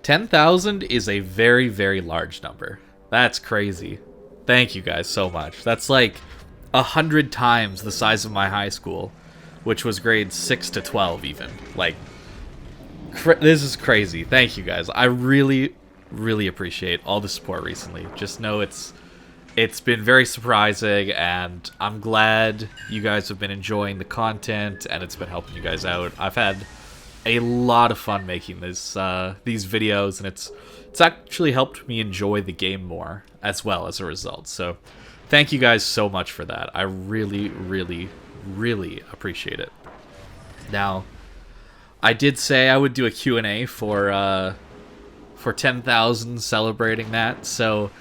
10,000 is a very, very large number. That's crazy. Thank you guys so much. That's like 100 times the size of my high school, which was grades 6 to 12 even. Like, this is crazy. Thank you guys. I really, really appreciate all the support recently. Just know it's been very surprising, and I'm glad you guys have been enjoying the content, and it's been helping you guys out. I've had a lot of fun making these videos, and it's actually helped me enjoy the game more as well as a result. So thank you guys so much for that. I really, really, really appreciate it. Now, I did say I would do a Q&A for 10,000 celebrating that, so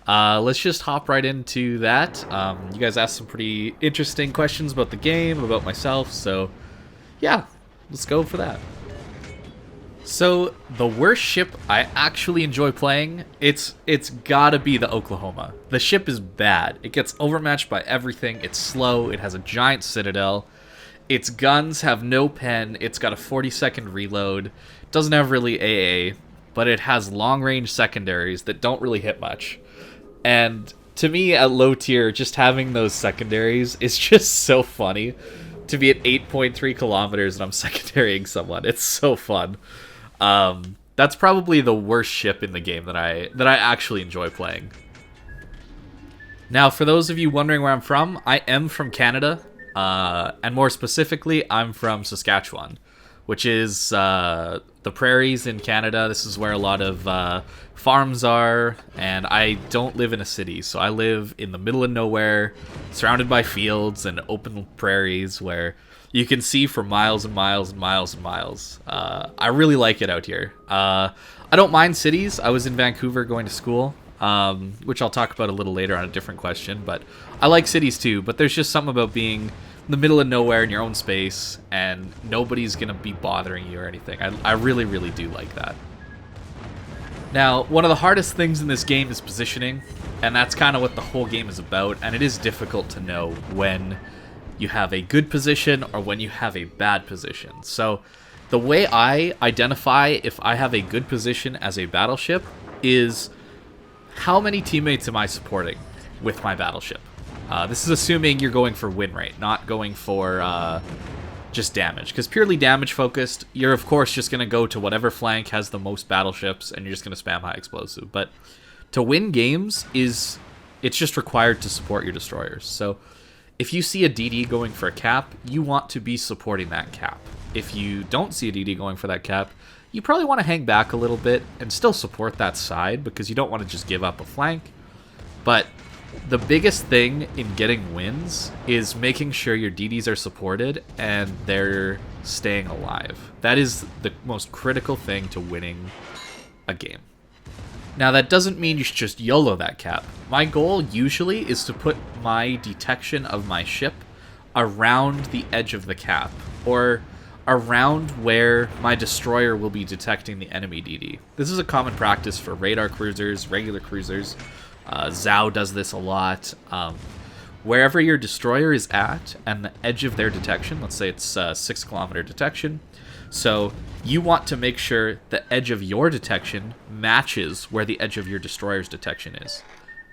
let's just hop right into that. You guys asked some pretty interesting questions about the game, about myself, so yeah, let's go for that. So, the worst ship I actually enjoy playing, it's gotta be the Oklahoma. The ship is bad. It gets overmatched by everything. It's slow. It has a giant citadel. Its guns have no pen. It's got a 40-second reload. It doesn't have really AA, but it has long-range secondaries that don't really hit much. And to me, at low tier, just having those secondaries is just so funny. To be at 8.3 kilometers and I'm secondarying someone. It's so fun. That's probably the worst ship in the game that I actually enjoy playing. Now, for those of you wondering where I'm from, I am from Canada, and more specifically, I'm from Saskatchewan, which is the prairies in Canada. This is where a lot of farms are, and I don't live in a city, so I live in the middle of nowhere, surrounded by fields and open prairies where you can see for miles and miles and miles and miles. I really like it out here. I don't mind cities. I was in Vancouver going to school, which I'll talk about a little later on a different question, but I like cities too, but there's just something about being in the middle of nowhere in your own space and nobody's gonna be bothering you or anything. I really, really do like that. Now, one of the hardest things in this game is positioning, and that's kind of what the whole game is about, and it is difficult to know when you have a good position or when you have a bad position. So the way I identify if I have a good position as a battleship is how many teammates am I supporting with my battleship. This is assuming you're going for win rate, not going for just damage. Because purely damage focused, you're of course just going to go to whatever flank has the most battleships and you're just going to spam high explosive. But to win games, it's just required to support your destroyers. So if you see a DD going for a cap, you want to be supporting that cap. If you don't see a DD going for that cap, you probably want to hang back a little bit and still support that side because you don't want to just give up a flank. But the biggest thing in getting wins is making sure your DDs are supported and they're staying alive. That is the most critical thing to winning a game. Now, that doesn't mean you should just YOLO that cap. My goal usually is to put my detection of my ship around the edge of the cap, or around where my destroyer will be detecting the enemy DD. This is a common practice for radar cruisers, regular cruisers. Zhao does this a lot. Wherever your destroyer is at and the edge of their detection, let's say it's 6 kilometer detection, so you want to make sure the edge of your detection matches where the edge of your destroyer's detection is.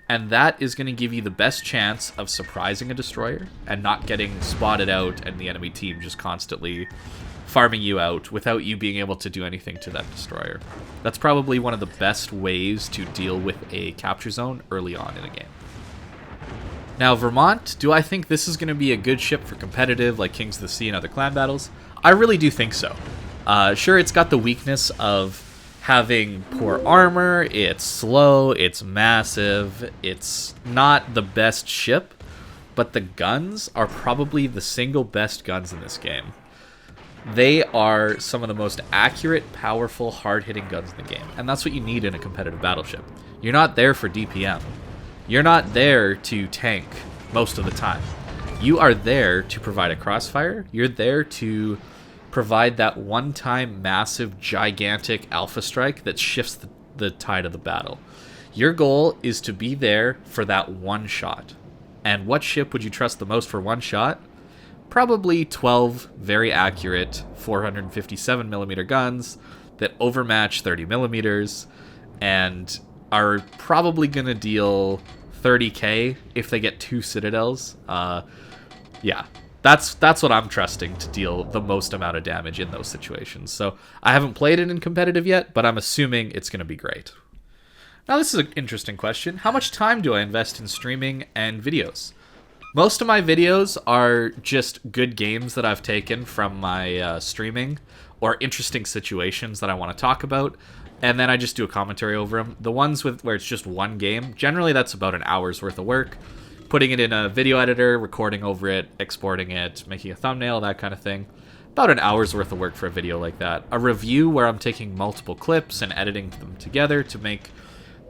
And that is going to give you the best chance of surprising a destroyer and not getting spotted out and the enemy team just constantly farming you out without you being able to do anything to that destroyer. That's probably one of the best ways to deal with a capture zone early on in a game. Now, Vermont, do I think this is going to be a good ship for competitive like Kings of the Sea and other clan battles? I really do think so. Sure, it's got the weakness of having poor armor, it's slow, it's massive, it's not the best ship, but the guns are probably the single best guns in this game. They are some of the most accurate, powerful, hard-hitting guns in the game, and that's what you need in a competitive battleship. You're not there for DPM. You're not there to tank most of the time. You are there to provide a crossfire. You're there to provide that one-time massive, gigantic alpha strike that shifts the tide of the battle. Your goal is to be there for that one shot. And what ship would you trust the most for one shot? Probably 12 very accurate 457mm guns that overmatch 30 millimeters and are probably going to deal 30k if they get 2 citadels. Yeah, that's what I'm trusting to deal the most amount of damage in those situations. So I haven't played it in competitive yet, but I'm assuming it's going to be great. Now this is an interesting question. How much time do I invest in streaming and videos? Most of my videos are just good games that I've taken from my streaming or interesting situations that I want to talk about, and then I just do a commentary over them. The ones where it's just one game, generally that's about an hour's worth of work. Putting it in a video editor, recording over it, exporting it, making a thumbnail, that kind of thing. About an hour's worth of work for a video like that. A review where I'm taking multiple clips and editing them together to make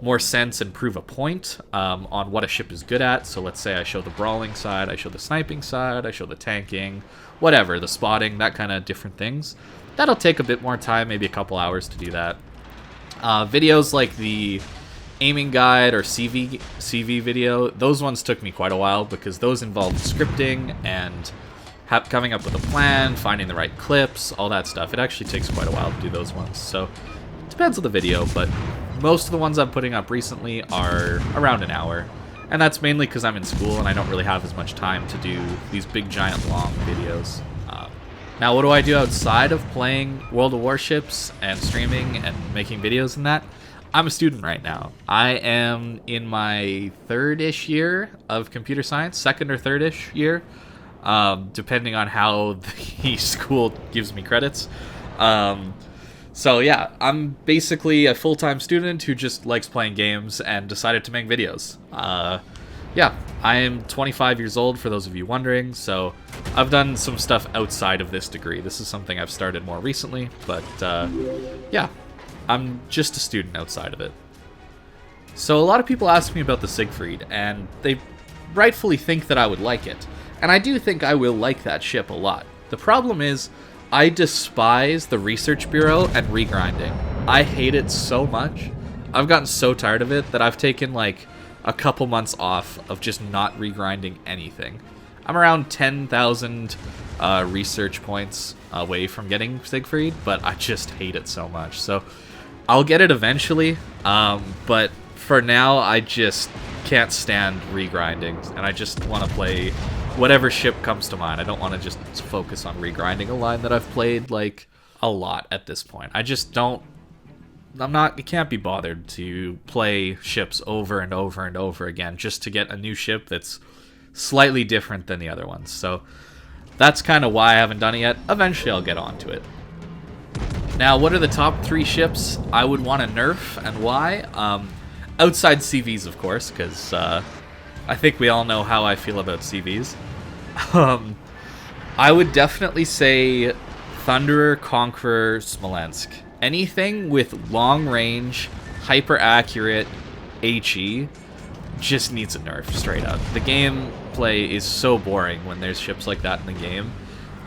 more sense and prove a point on what a ship is good at. So let's say I show the brawling side, I show the sniping side, I show the tanking, whatever, the spotting, that kind of different things. That'll take a bit more time, maybe a couple hours to do that. Videos like the aiming guide or CV video, those ones took me quite a while because those involved scripting and coming up with a plan, finding the right clips, all that stuff. It actually takes quite a while to do those ones. So it depends on the video, but most of the ones I'm putting up recently are around an hour. And that's mainly because I'm in school and I don't really have as much time to do these big, giant, long videos. Now, what do I do outside of playing World of Warships and streaming and making videos and that? I'm a student right now. I am in my third-ish year of computer science, second or third-ish year, depending on how the school gives me credits. So yeah, I'm basically a full-time student who just likes playing games and decided to make videos. Yeah, I am 25 years old, for those of you wondering, so I've done some stuff outside of this degree. This is something I've started more recently, but yeah, I'm just a student outside of it. So a lot of people ask me about the Siegfried, and they rightfully think that I would like it. And I do think I will like that ship a lot. The problem is, I despise the Research Bureau and regrinding. I hate it so much. I've gotten so tired of it that I've taken like a couple months off of just not regrinding anything. I'm around 10,000 research points away from getting Siegfried, but I just hate it so much. So I'll get it eventually, but for now I just can't stand regrinding, and I just want to play whatever ship comes to mind. I don't want to just focus on regrinding a line that I've played like a lot at this point. I just don't. I can't be bothered to play ships over and over and over again just to get a new ship that's slightly different than the other ones. So that's kind of why I haven't done it yet. Eventually I'll get onto it. Now, what are the top 3 ships I would want to nerf and why? Outside CVs, of course, because I think we all know how I feel about CVs. I would definitely say Thunderer, Conqueror, Smolensk. Anything with long-range, hyper-accurate HE just needs a nerf, straight up. The gameplay is so boring when there's ships like that in the game.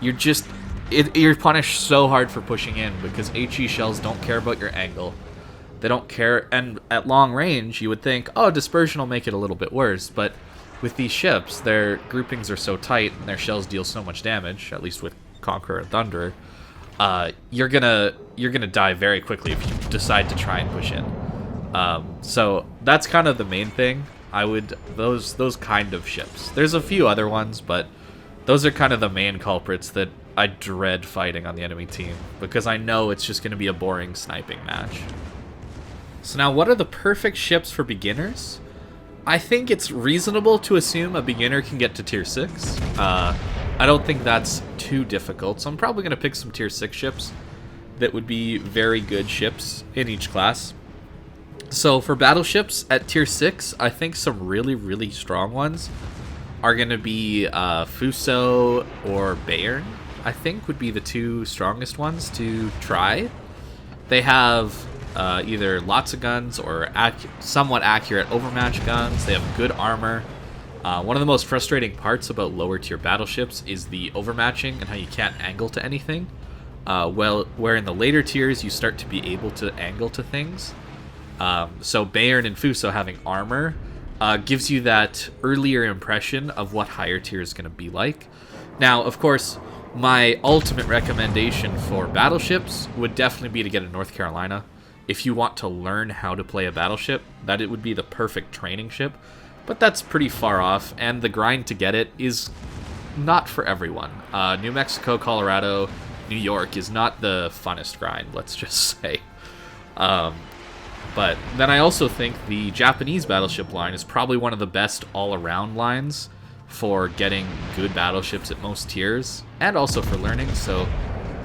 You're punished so hard for pushing in because HE shells don't care about your angle. They don't care, and at long range, you would think, oh, dispersion will make it a little bit worse, but with these ships, their groupings are so tight and their shells deal so much damage, at least with Conqueror and Thunderer, you're gonna die very quickly if you decide to try and push in. So that's kind of the main thing. Those kind of ships. There's a few other ones, but those are kind of the main culprits that I dread fighting on the enemy team because I know it's just gonna be a boring sniping match. So now, what are the perfect ships for beginners? I think it's reasonable to assume a beginner can get to tier 6. I don't think that's too difficult, so I'm probably going to pick some tier 6 ships that would be very good ships in each class. So for battleships at tier 6, I think some really, really strong ones are going to be Fuso or Bayern, I think would be the 2 strongest ones to try. They have either lots of guns or somewhat accurate overmatch guns. They have good armor. One of the most frustrating parts about lower tier battleships is the overmatching and how you can't angle to anything. Where in the later tiers you start to be able to angle to things. So Bayern and Fuso having armor gives you that earlier impression of what higher tier is going to be like. Now, of course, My ultimate recommendation for battleships would definitely be to get a North Carolina. If you want to learn how to play a battleship, that it would be the perfect training ship. But that's pretty far off, and the grind to get it is not for everyone. New Mexico, Colorado, New York is not the funnest grind, let's just say. But then I also think the Japanese battleship line is probably one of the best all-around lines for getting good battleships at most tiers, and also for learning, so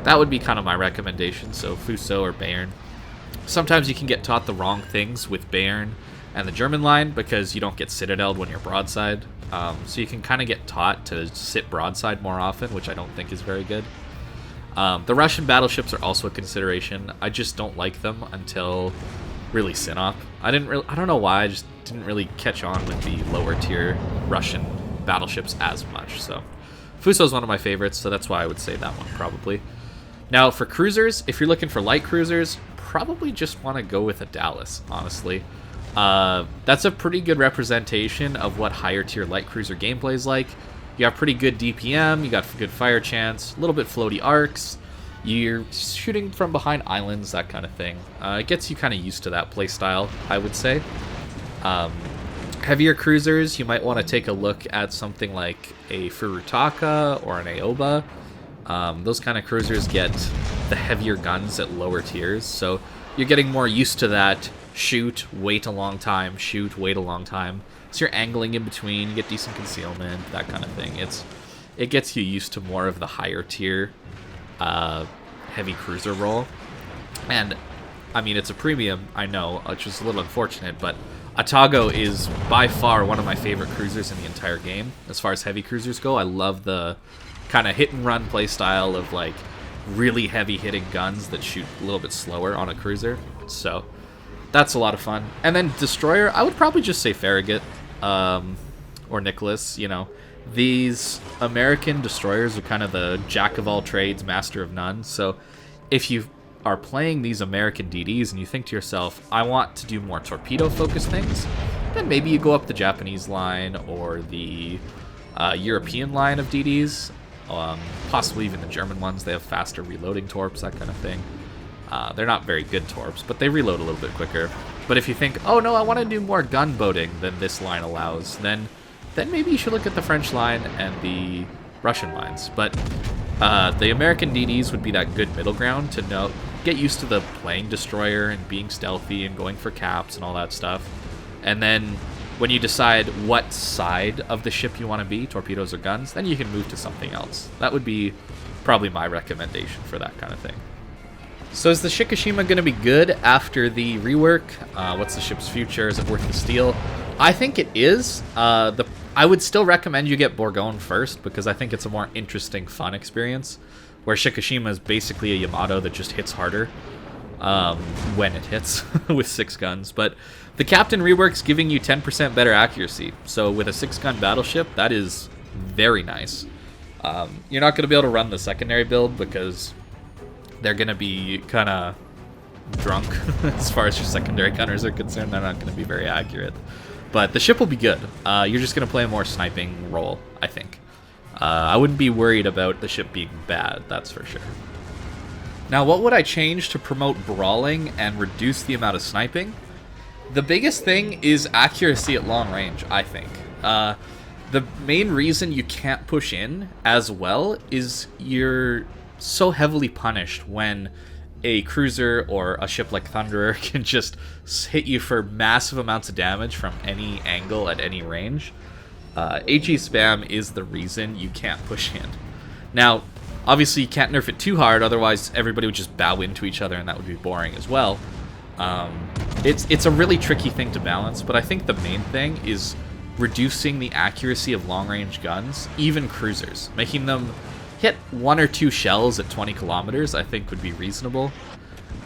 that would be kind of my recommendation, so Fuso or Bayern. Sometimes you can get taught the wrong things with Bayern and the German line because you don't get citadeled when you're broadside, so you can kind of get taught to sit broadside more often, which I don't think is very good. The Russian battleships are also a consideration. I just don't like them until really Sinop. I don't know why, I just didn't really catch on with the lower tier Russian battleships as much, so Fuso is one of my favorites, so that's why I would say that one probably. Now for cruisers, if you're looking for light cruisers, probably just want to go with a Dallas, honestly. That's a pretty good representation of what higher tier light cruiser gameplay is like. You have pretty good DPM, you got good fire chance, a little bit floaty arcs, you're shooting from behind islands, that kind of thing. It gets you kind of used to that playstyle, I would say. Heavier cruisers, you might want to take a look at something like a Furutaka or an Aoba. Those kind of cruisers get the heavier guns at lower tiers, so you're getting more used to that shoot, wait a long time, shoot, wait a long time. So you're angling in between, you get decent concealment, that kind of thing. It gets you used to more of the higher tier heavy cruiser role. And, I mean, it's a premium, I know, which is a little unfortunate, but Atago is by far one of my favorite cruisers in the entire game. As far as heavy cruisers go, I love the kind of hit and run play style of like really heavy hitting guns that shoot a little bit slower on a cruiser. So that's a lot of fun. And then Destroyer, I would probably just say Farragut or Nicholas. You know, these American destroyers are kind of the jack of all trades, master of none. So if you are playing these American DDs and you think to yourself, I want to do more torpedo-focused things, then maybe you go up the Japanese line or the European line of DDs, possibly even the German ones. They have faster reloading torps, that kind of thing. They're not very good torps, but they reload a little bit quicker. But if you think, oh no, I want to do more gunboating than this line allows, then maybe you should look at the French line and the Russian lines. But the American DDs would be that good middle ground to get used to the playing destroyer and being stealthy and going for caps and all that stuff. And then when you decide what side of the ship you want to be, torpedoes or guns, then you can move to something else. That would be probably my recommendation for that kind of thing. So is the Shikishima going to be good after the rework? What's the ship's future? Is it worth the steal? I think it is. I would still recommend you get Bourgogne first because I think it's a more interesting, fun experience, where Shikishima is basically a Yamato that just hits harder when it hits with 6 guns. But the Captain rework's giving you 10% better accuracy. So with a 6-gun battleship, that is very nice. You're not going to be able to run the secondary build because they're going to be kind of drunk as far as your secondary gunners are concerned. They're not going to be very accurate. But the ship will be good. You're just going to play a more sniping role, I think. I wouldn't be worried about the ship being bad, that's for sure. Now, what would I change to promote brawling and reduce the amount of sniping? The biggest thing is accuracy at long range, I think. The main reason you can't push in as well is you're so heavily punished when a cruiser or a ship like Thunderer can just hit you for massive amounts of damage from any angle at any range. HE spam is the reason you can't push in. Now, obviously you can't nerf it too hard, otherwise everybody would just bow into each other and that would be boring as well. It's a really tricky thing to balance, but I think the main thing is reducing the accuracy of long-range guns, even cruisers. Making them hit 1 or 2 shells at 20 kilometers, I think would be reasonable.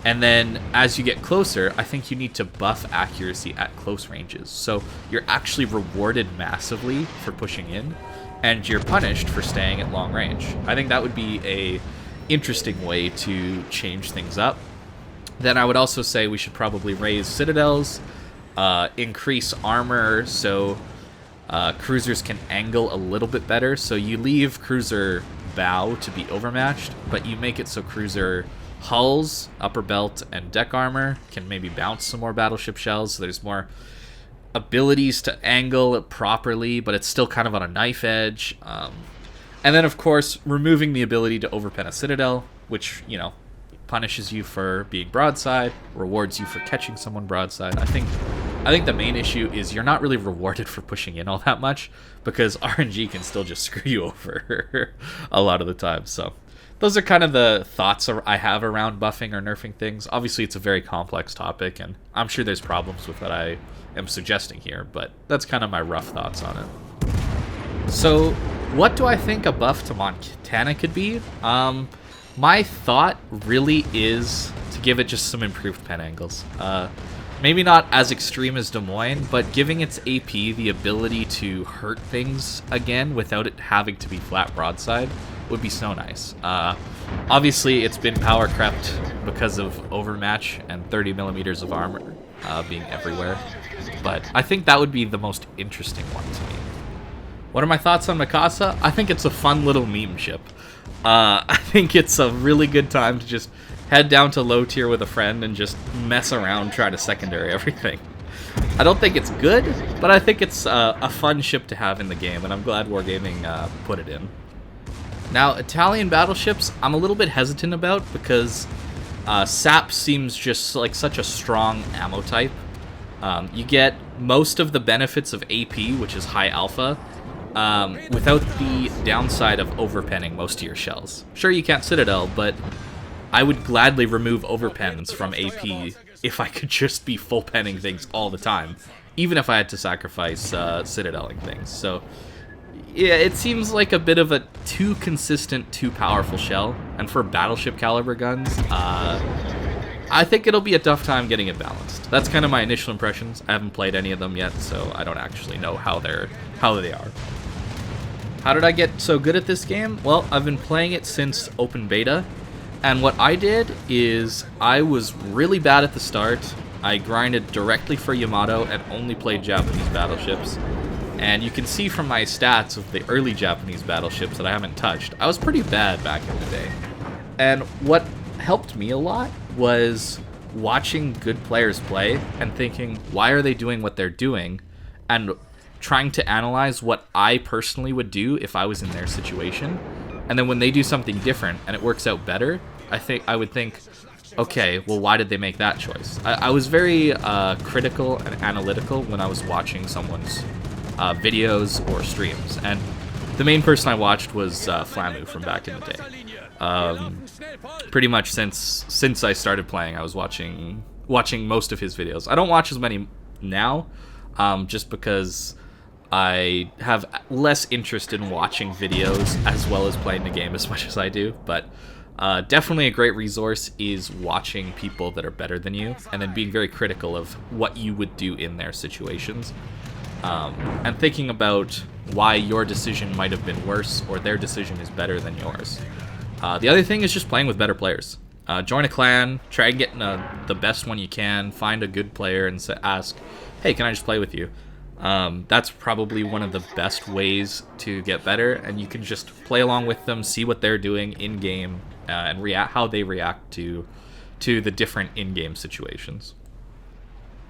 And then as you get closer, I think you need to buff accuracy at close ranges. So you're actually rewarded massively for pushing in, and you're punished for staying at long range. I think that would be a interesting way to change things up. Then I would also say we should probably raise citadels, increase armor so cruisers can angle a little bit better. So you leave cruiser bow to be overmatched, but you make it so cruiser hulls, upper belt, and deck armor can maybe bounce some more battleship shells, so there's more abilities to angle it properly, but it's still kind of on a knife edge. And then, of course, removing the ability to overpen a citadel, which, you know, punishes you for being broadside, rewards you for catching someone broadside. I think the main issue is you're not really rewarded for pushing in all that much, because RNG can still just screw you over a lot of the time. So those are kind of the thoughts I have around buffing or nerfing things. Obviously, it's a very complex topic, and I'm sure there's problems with what I am suggesting here, but that's kind of my rough thoughts on it. So what do I think a buff to Montana could be? My thought really is to give it just some improved pen angles. Maybe not as extreme as Des Moines, but giving its AP the ability to hurt things again without it having to be flat broadside would be so nice. Obviously, it's been power crept because of overmatch and 30 millimeters of armor being everywhere, but I think that would be the most interesting one to me. What are my thoughts on Mikasa? I think it's a fun little meme ship. I think it's a really good time to just head down to low tier with a friend and just mess around, try to secondary everything. I don't think it's good, but I think it's a fun ship to have in the game, and I'm glad Wargaming put it in. Now, Italian battleships, I'm a little bit hesitant about because SAP seems just like such a strong ammo type. You get most of the benefits of AP, which is high alpha, without the downside of overpenning most of your shells. Sure, you can't Citadel, but I would gladly remove overpens from AP if I could just be full penning things all the time, even if I had to sacrifice Citadeling things. So, yeah, it seems like a bit of a too consistent, too powerful shell, and for battleship caliber guns, I think it'll be a tough time getting it balanced. That's kind of my initial impressions. I haven't played any of them yet, so I don't actually know how they are. How did I get so good at this game? Well, I've been playing it since open beta, and what I did is I was really bad at the start. I grinded directly for Yamato and only played Japanese battleships. And you can see from my stats of the early Japanese battleships that I haven't touched, I was pretty bad back in the day. And what helped me a lot was watching good players play and thinking, why are they doing what they're doing? And trying to analyze what I personally would do if I was in their situation. And then when they do something different and it works out better, I would think, okay, well, why did they make that choice? I was very critical and analytical when I was watching someone's videos or streams, and the main person I watched was Flamu from back in the day. Pretty much since I started playing, I was watching most of his videos. I don't watch as many now, just because I have less interest in watching videos as well as playing the game as much as I do, but definitely a great resource is watching people that are better than you and then being very critical of what you would do in their situations, and thinking about why your decision might have been worse or their decision is better than yours. The other thing is just playing with better players. Join a clan, try and get the best one you can, find a good player and ask, hey, can I just play with you? That's probably one of the best ways to get better, and you can just play along with them, see what they're doing in-game, and how they react to the different in-game situations.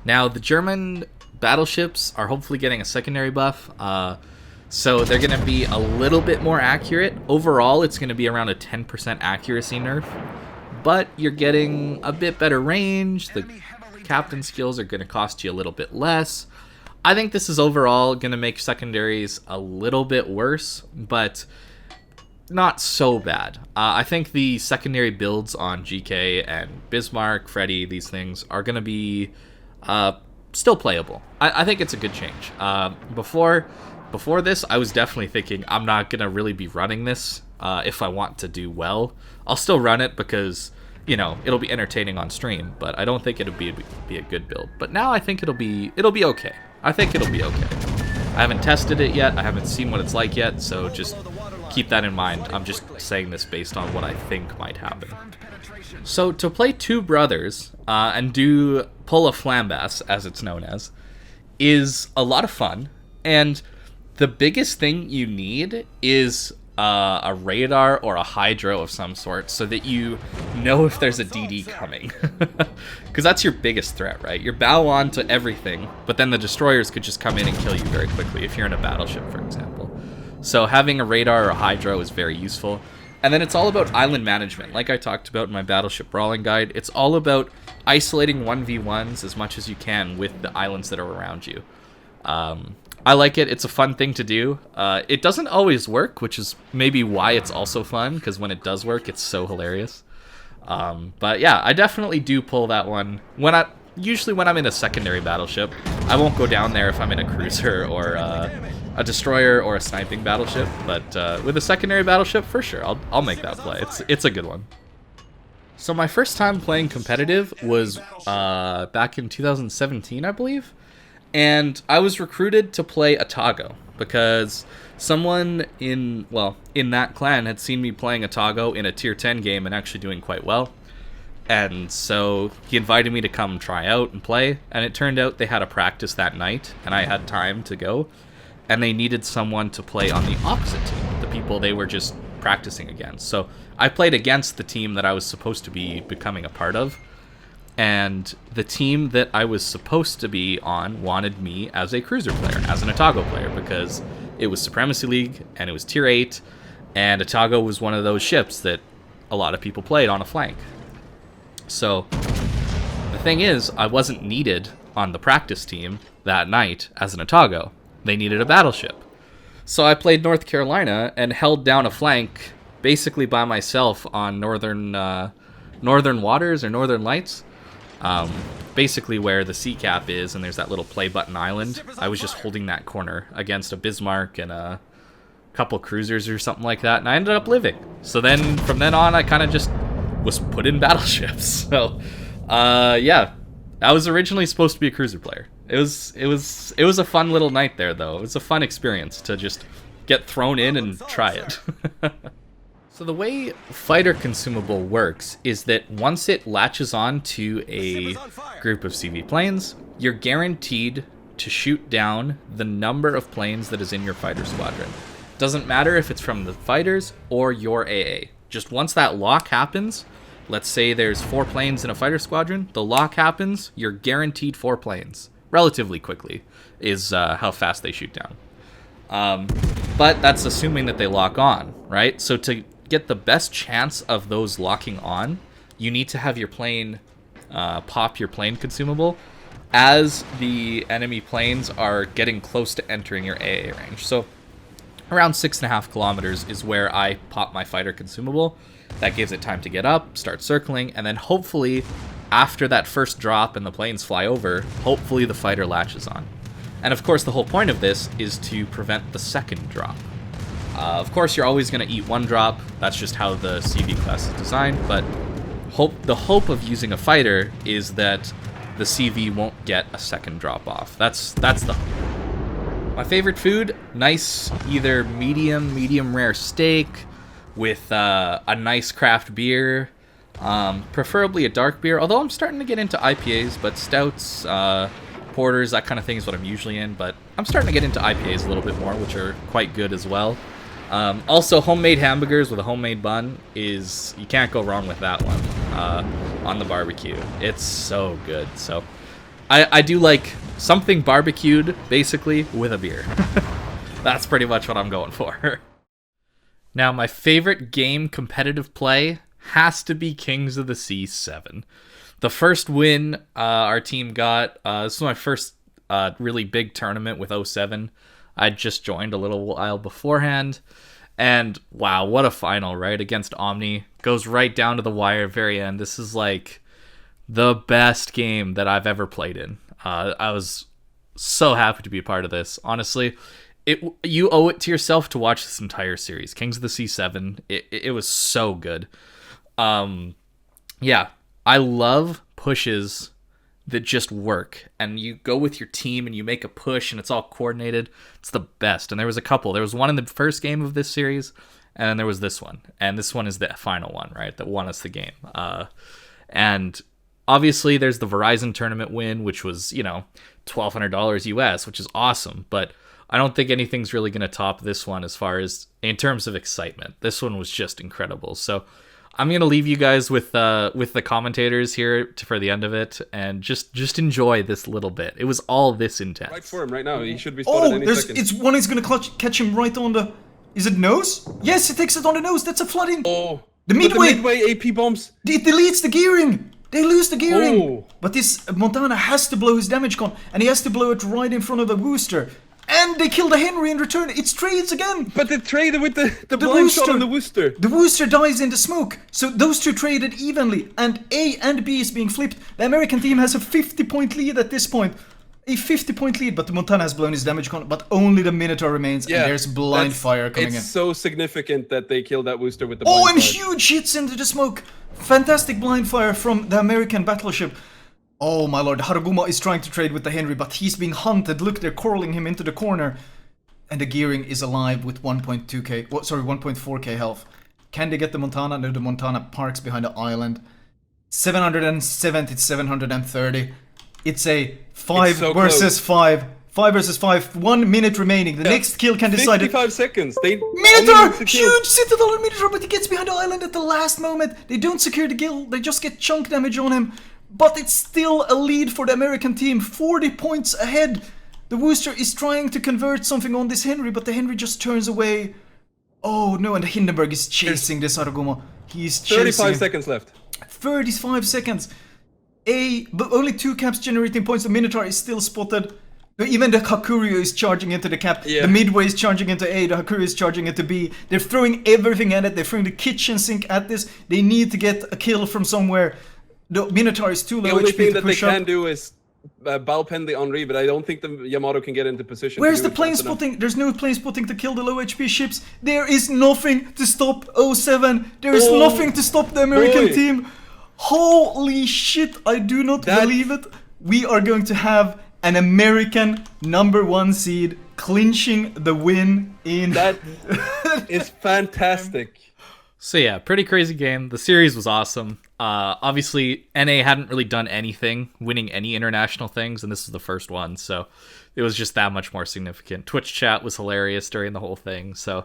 Now, the German battleships are hopefully getting a secondary buff, so they're going to be a little bit more accurate. Overall, it's going to be around a 10% accuracy nerf, but you're getting a bit better range. The captain skills are going to cost you a little bit less. I think this is overall going to make secondaries a little bit worse, but not so bad. I think the secondary builds on GK and Bismarck, Freddy, these things are going to be still playable. I think it's a good change. Before this, I was definitely thinking I'm not going to really be running this if I want to do well. I'll still run it because, you know, it'll be entertaining on stream, but I don't think it'll be a good build. But now I think it'll be okay. I think it'll be okay. I haven't tested it yet. I haven't seen what it's like yet, so just keep that in mind. I'm just saying this based on what I think might happen. So to play two brothers and pull a flambasse, as it's known as, is a lot of fun. And the biggest thing you need is a radar or a hydro of some sort so that you know if there's a DD coming. Because that's your biggest threat, right? You're bow on to everything, but then the destroyers could just come in and kill you very quickly if you're in a battleship, for example. So having a radar or a hydro is very useful. And then it's all about island management. Like I talked about in my Battleship Brawling Guide, it's all about isolating 1v1s as much as you can with the islands that are around you. I like it. It's a fun thing to do. It doesn't always work, which is maybe why it's also fun, because when it does work, it's so hilarious. But yeah, I definitely do pull that one. Usually when I'm in a secondary battleship, I won't go down there if I'm in a cruiser or a destroyer or a sniping battleship. But with a secondary battleship, for sure, I'll make that play. It's a good one. So my first time playing competitive was back in 2017, I believe. And I was recruited to play Atago because someone in that clan had seen me playing Atago in a tier 10 game and actually doing quite well. And so he invited me to come try out and play, and it turned out they had a practice that night and I had time to go, and they needed someone to play on the opposite team, the people they were just practicing against. So I played against the team that I was supposed to be becoming a part of. And the team that I was supposed to be on wanted me as a cruiser player, as an Atago player, because it was Supremacy League, and it was Tier 8, and Atago was one of those ships that a lot of people played on a flank. So, the thing is, I wasn't needed on the practice team that night as an Atago. They needed a battleship. So I played North Carolina and held down a flank basically by myself on Northern Waters or Northern Lights. Basically where the sea cap is, and there's that little play button island. I was just holding that corner against a Bismarck and a couple cruisers or something like that, and I ended up living. So then, from then on, I kind of just was put in battleships. So, yeah, I was originally supposed to be a cruiser player. It was a fun little night there, though. It was a fun experience to just get thrown in and try it. So the way fighter consumable works is that once it latches on to a group of CV planes, you're guaranteed to shoot down the number of planes that is in your fighter squadron. Doesn't matter if it's from the fighters or your AA. Just once that lock happens, let's say there's 4 planes in a fighter squadron, the lock happens, you're guaranteed 4 planes. Relatively quickly is how fast they shoot down. But that's assuming that they lock on, right? So to get the best chance of those locking on, you need to have your plane pop your plane consumable as the enemy planes are getting close to entering your AA range. So around 6.5 kilometers is where I pop my fighter consumable. That gives it time to get up, start circling, and then hopefully after that first drop and the planes fly over, hopefully the fighter latches on. And of course the whole point of this is to prevent the second drop. Of course, you're always going to eat one drop. That's just how the CV class is designed. But the hope of using a fighter is that the CV won't get a second drop off. That's the hope. My favorite food, nice either medium rare steak with a nice craft beer, preferably a dark beer. Although I'm starting to get into IPAs, but stouts, porters, that kind of thing is what I'm usually in. But I'm starting to get into IPAs a little bit more, which are quite good as well. Also, homemade hamburgers with a homemade bun you can't go wrong with that one on the barbecue. It's so good. So I do like something barbecued, basically, with a beer. That's pretty much what I'm going for. Now, my favorite game competitive play has to be Kings of the Sea 7. The first win our team got, this was my first really big tournament with 07. I'd just joined a little while beforehand, and wow, what a final, right? Against Omni. Goes right down to the wire, very end. This is like the best game that I've ever played in. I was so happy to be a part of this. Honestly, you owe it to yourself to watch this entire series. Kings of the Sea 7, it was so good. Yeah, I love pushes that just work, and you go with your team and you make a push and it's all coordinated. It's the best. And there was a couple. There was one in the first game of this series, and then there was this one. And this one is the final one, right, that won us the game. And obviously there's the Verizon tournament win, which was, $1,200 US, which is awesome. But I don't think anything's really going to top this one as far as in terms of excitement. This one was just incredible. So I'm going to leave you guys with the commentators here for the end of it, and just enjoy this little bit. It was all this intense. Right for him right now. He should be spotted any second. It's one is going to catch him right on the... Is it nose? Yes, it takes it on the nose. That's a flooding. Oh. The midway. The midway AP bombs. It deletes the gearing. They lose the gearing. Oh. But this Montana has to blow his damage con, and he has to blow it right in front of the Worcester. And they kill the Henry in return. It's trades again. But they traded with the blind shot on the Worcester. The Worcester dies in the smoke. So those two traded evenly. And A and B is being flipped. The American team has a 50-point lead at this point. A 50-point lead, but the Montana has blown his damage con, but only the Minotaur remains, and there's blind fire coming in. It's so significant that they killed that Worcester with the blind fire. And huge hits into the smoke. Fantastic blind fire from the American Battleship. Oh my lord, Haruguma is trying to trade with the Henry, but he's being hunted. Look, they're corralling him into the corner. And the gearing is alive with 1.4k health. Can they get the Montana? No, the Montana parks behind the island. 770 to 730. It's a 5 versus 5. 5 versus 5. 1 minute remaining. The next kill can decide 55 seconds. They Minotaur! Huge Citadel on Minotaur, but he gets behind the island at the last moment. They don't secure the kill. They just get chunk damage on him. But it's still a lead for the American team. 40 points ahead. The Worcester is trying to convert something on this Henry, but the Henry just turns away. Oh no, and the Hindenburg is chasing this Haruguma. He's chasing 35 seconds left. 35 seconds. But only 2 caps generating points. The Minotaur is still spotted. But even the Hakuryu is charging into the cap. The Midway is charging into A. The Hakuryu is charging into B. They're throwing everything at it. They're throwing the kitchen sink at this. They need to get a kill from somewhere. The Minotaur is too low HP to push up. The only thing that they can do is Balpen the Henri, but I don't think the Yamato can get into position. Where's the plane spotting? There's no plane spotting to kill the low HP ships. There is nothing to stop 07. There is nothing to stop the American team. Holy shit, I do not believe it. We are going to have an American #1 seed clinching the win in... That is fantastic. So yeah, pretty crazy game. The series was awesome. Obviously, NA hadn't really done anything, winning any international things, and this was the first one, so it was just that much more significant. Twitch chat was hilarious during the whole thing, so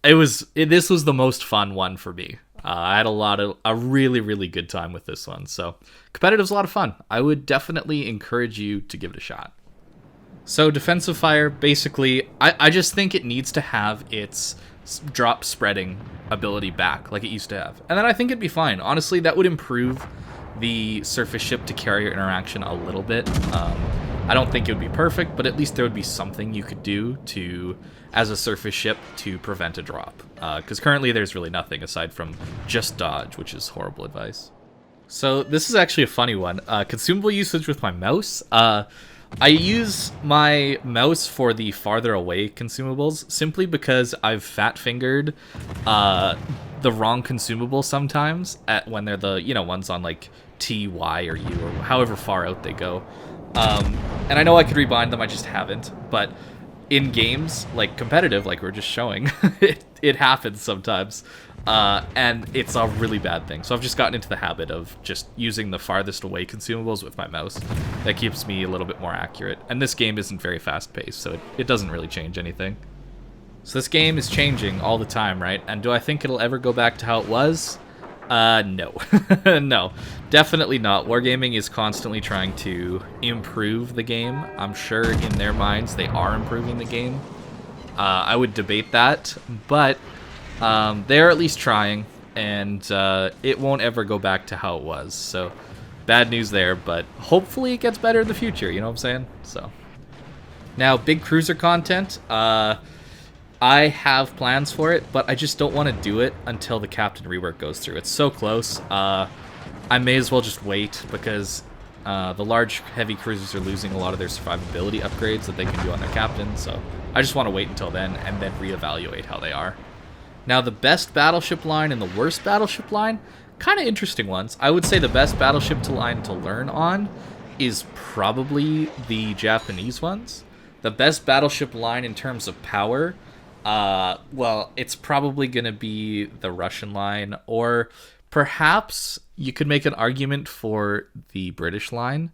this was the most fun one for me. I had a really, really good time with this one, so competitive's a lot of fun. I would definitely encourage you to give it a shot. So defensive fire, basically, I just think it needs to have its drop spreading ability back like it used to have, and then I think it'd be fine. Honestly, that would improve the surface ship to carrier interaction a little bit. I don't think it would be perfect, but at least there would be something you could do to, as a surface ship, to prevent a drop, because currently there's really nothing aside from just dodge, which is horrible advice. So this is actually a funny one. Consumable usage with my mouse. I use my mouse for the farther away consumables simply because I've fat fingered the wrong consumable sometimes when they're the ones on like T, Y, or U, or however far out they go. And I know I could rebind them, I just haven't. But in games like competitive, like we're just showing, it happens sometimes. And it's a really bad thing. So I've just gotten into the habit of just using the farthest away consumables with my mouse. That keeps me a little bit more accurate. And this game isn't very fast paced, so it doesn't really change anything. So this game is changing all the time, right? And do I think it'll ever go back to how it was? No. No, definitely not. Wargaming is constantly trying to improve the game. I'm sure in their minds they are improving the game. I would debate that, but they're at least trying, and it won't ever go back to how it was. So bad news there, but hopefully it gets better in the future, you know what I'm saying? So now, big cruiser content. I have plans for it, but I just don't want to do it until the Captain rework goes through. It's so close. I may as well just wait, because the large heavy cruisers are losing a lot of their survivability upgrades that they can do on their Captain, so I just want to wait until then and then reevaluate how they are. Now, the best battleship line and the worst battleship line, kind of interesting ones. I would say the best battleship line to learn on is probably the Japanese ones. The best battleship line in terms of power, well, it's probably going to be the Russian line, or perhaps you could make an argument for the British line.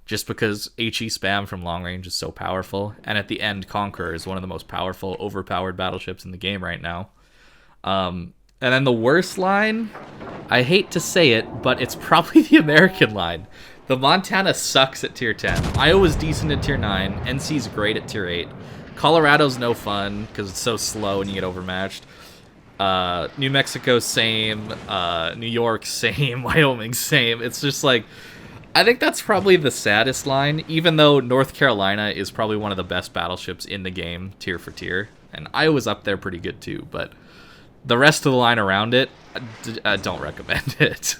just because HE spam from long range is so powerful. And at the end, Conqueror is one of the most powerful, overpowered battleships in the game right now. And then the worst line, I hate to say it, but it's probably the American line. The Montana sucks at tier 10. Iowa's decent at tier 9. NC's great at tier 8. Colorado's no fun because it's so slow and you get overmatched. New Mexico, same. New York, same. Wyoming, same. It's just like, I think that's probably the saddest line, even though North Carolina is probably one of the best battleships in the game, tier for tier. And Iowa's up there pretty good too, but the rest of the line around it, I don't recommend it.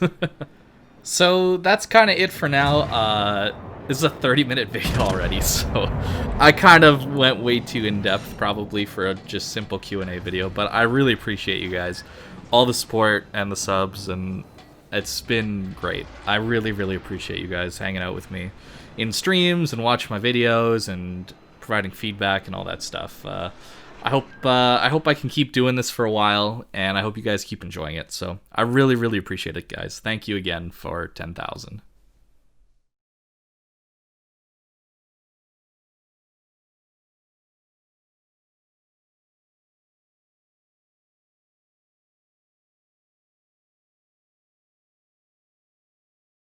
So that's kind of it for now. This is a 30-minute video already, so I kind of went way too in-depth probably for a just simple Q&A video, but I really appreciate you guys, all the support and the subs, and it's been great. I really, really appreciate you guys hanging out with me in streams and watching my videos and providing feedback and all that stuff. I hope I can keep doing this for a while, and I hope you guys keep enjoying it. So I really, really appreciate it, guys. Thank you again for 10,000.